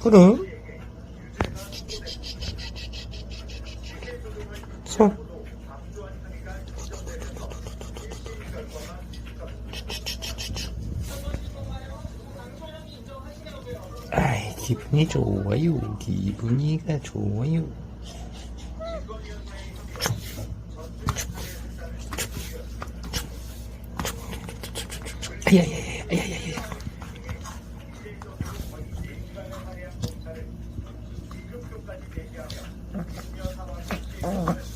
그래? 손. 아이, 기분이 좋아요. 기분이가 좋아요. 아야야야, 아야야야. 어.